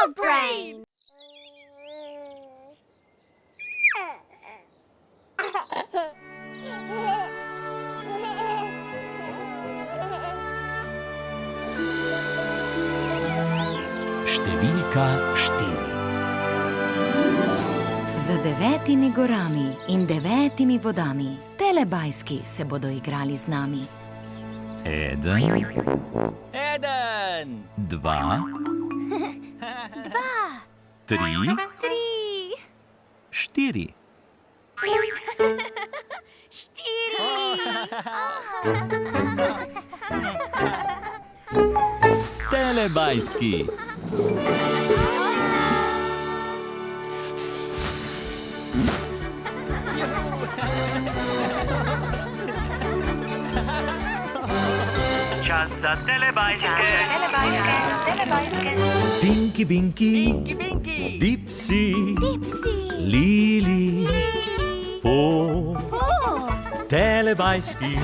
Dog Brain! Številka 4. Za 9 gorami in 9 vodami Telebajski se bodo igrali z nami. 1, 2, 3, 4. Telebajski. Čas za telebajske. Tinky Binky, Dipsy, Lili, Po. Telebajski,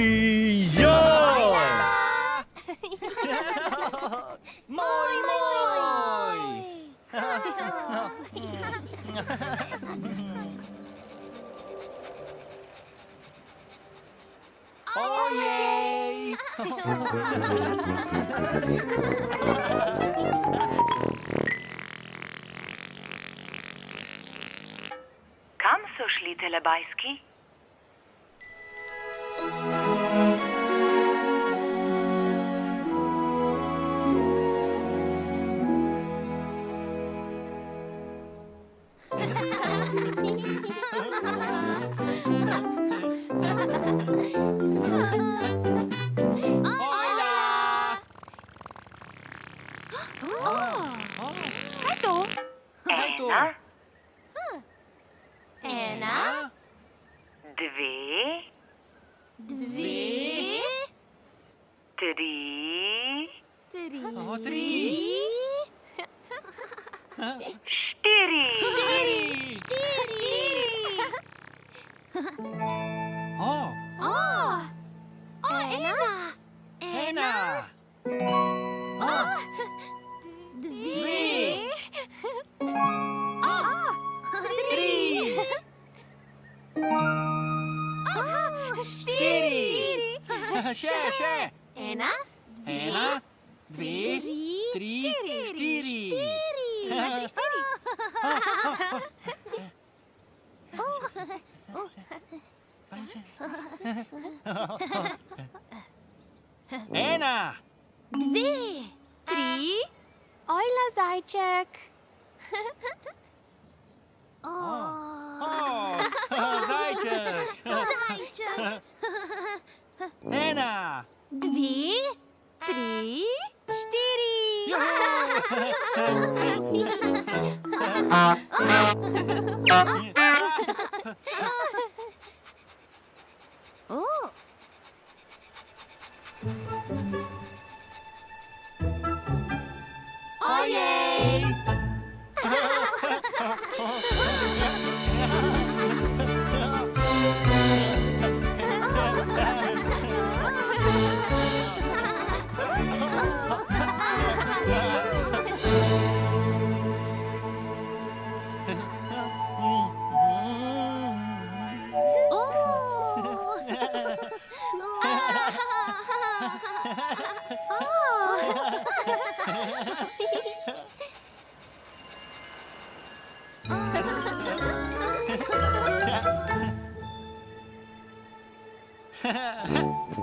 živijo! Moj! Ojej! Kam so šli Telebajski? Ena, Dve, dve, tri, tri, štiri. Ena, dve, štiri. Še. Ena, Dve, tri, štiri. Ena. dve, tri. Ojla, zajček. Zajček. Zajček. Ena. Dve, tri, štiri. Ojej!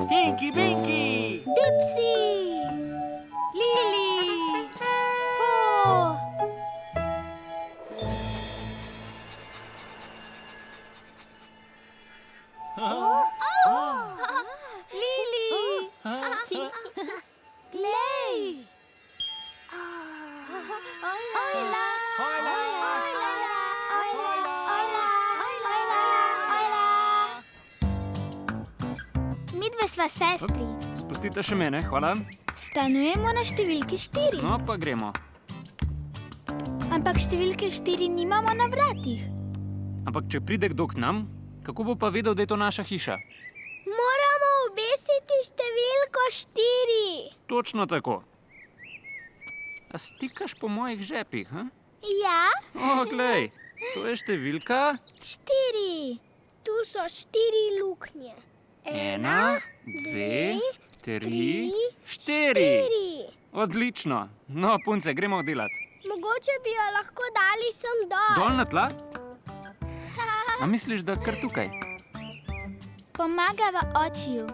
Tinky Binky! Dipsy, Lili, Po. Lili, Glej. Ojla. Midve sva sestri. Spustite še mene, hvala. Stanujemo na številki 4. No, pa gremo. Ampak številke 4 nimamo na vratih. Ampak če pride kdo k nam, kako bo pa vedel, da je to naša hiša? Moramo obesiti številko 4. Točno tako. A stikaš po mojih žepih, ha? Ja, O, glej, to je številka 4. Tu so 4 luknje. 1, 2, 3, 4. Odlično. No, punce, gremo delat. Mogoče bi jo lahko dali sem dol. Dol na tla? A misliš, da kar tukaj? Pomagava očiju.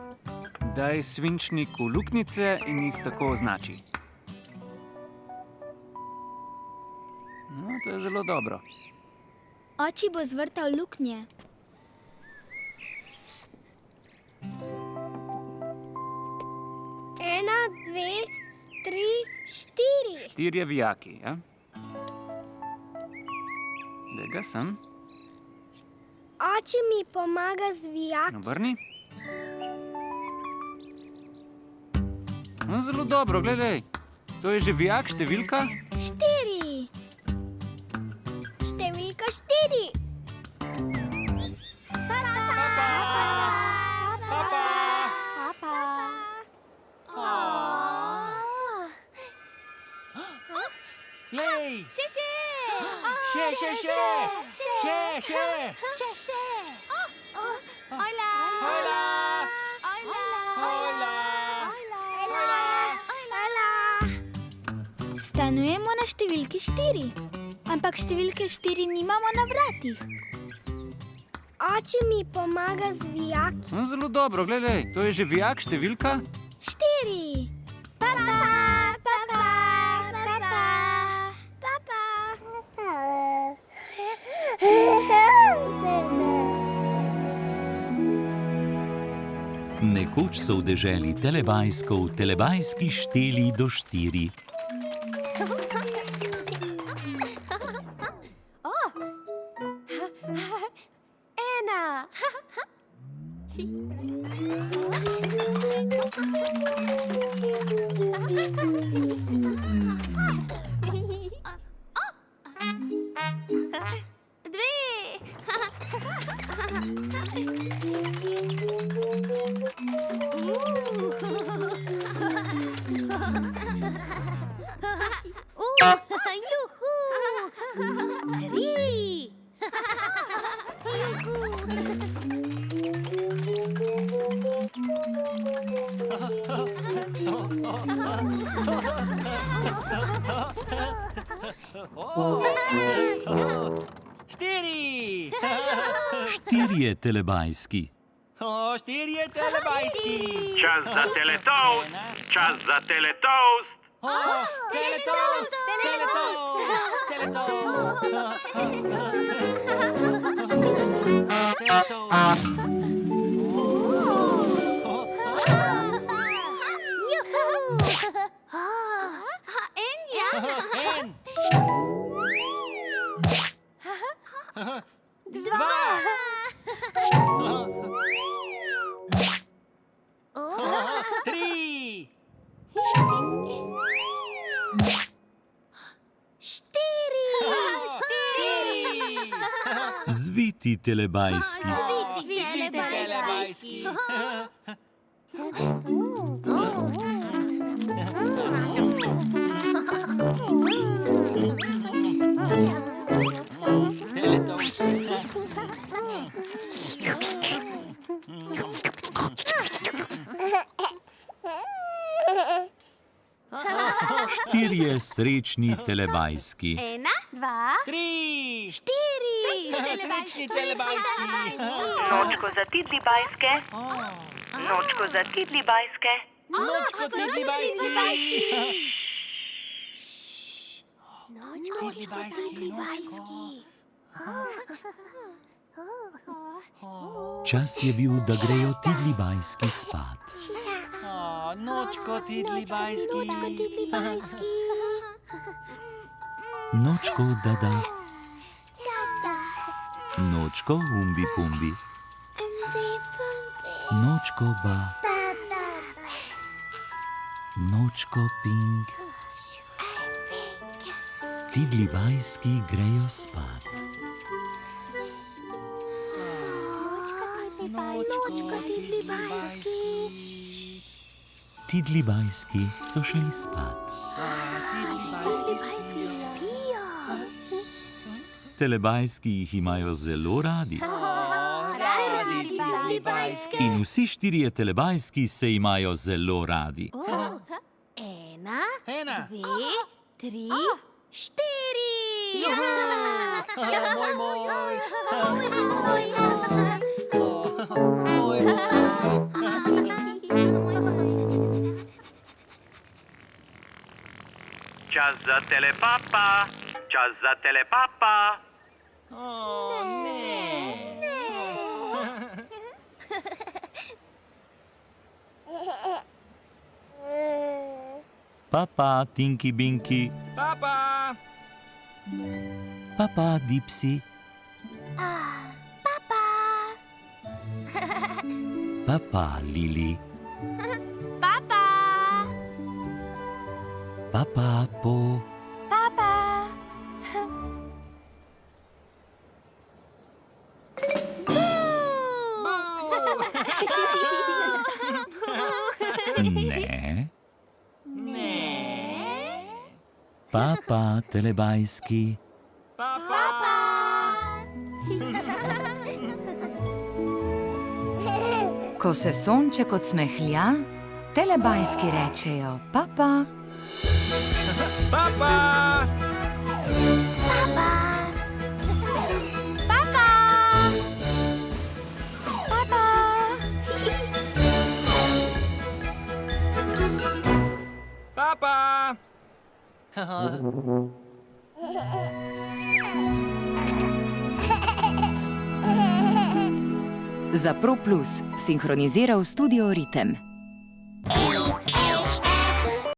Daj svinčniku luknjice in jih tako označi. No, to je zelo dobro. Oči bo zvrtal luknje. Ena, 2, 3, 4. 4 vijaki, ja? Daj ga sem. Oče mi pomaga z vijaki. Obrni. No, zelo dobro, gledaj. To je že vijak številka 4. Številka 4. Glej! Še. Še! Hojla. Hojla! Stanujemo na številki 4. Ampak številke 4 nimamo na vratih. Oče mi pomaga z vijaki. No, zelo dobro, gledaj. To je že vijak številka 4. Papa. Nekoč so v deželi Telebajsko v Telebajski šteli do 4. Ena. Štiri! 4 je Telebajski. O, 4 je Telebajski! Čas za teletoast! Čas za teletoast! O, teletoast! En! 3! Zviti Telebajski. Telebajski! Štirje srečni Telebajski. 1, 2, 3! 4. Srečni Telebajski! Nočko za tidli bajske. Nočko za tidli bajske. Nočko Telebajski! Čas je bil, da grejo Telebajski spat. Nočko Telebajski! Nočko dada. Nočko umbi pumbi. Nočko ba. Nočko ping. Telebajski grejo spat. Tidli bajski so šli spat. Telebajski jih imajo zelo radi. In vsi štirje telebajski se imajo zelo radi. Ena. 2, 3, 4. Čas za telepapa. Čas za telepapa. Papa, Tinky Binky. Papa. Papa, Dipsy. Papa, Lili. Papa. Papa, Po. Ne. Papa, telebajski. Ko se sonček odsmehlja, telebajski rečejo papa. Papa. Papa. Za Pro Plus sinhroniziral studio Ritem.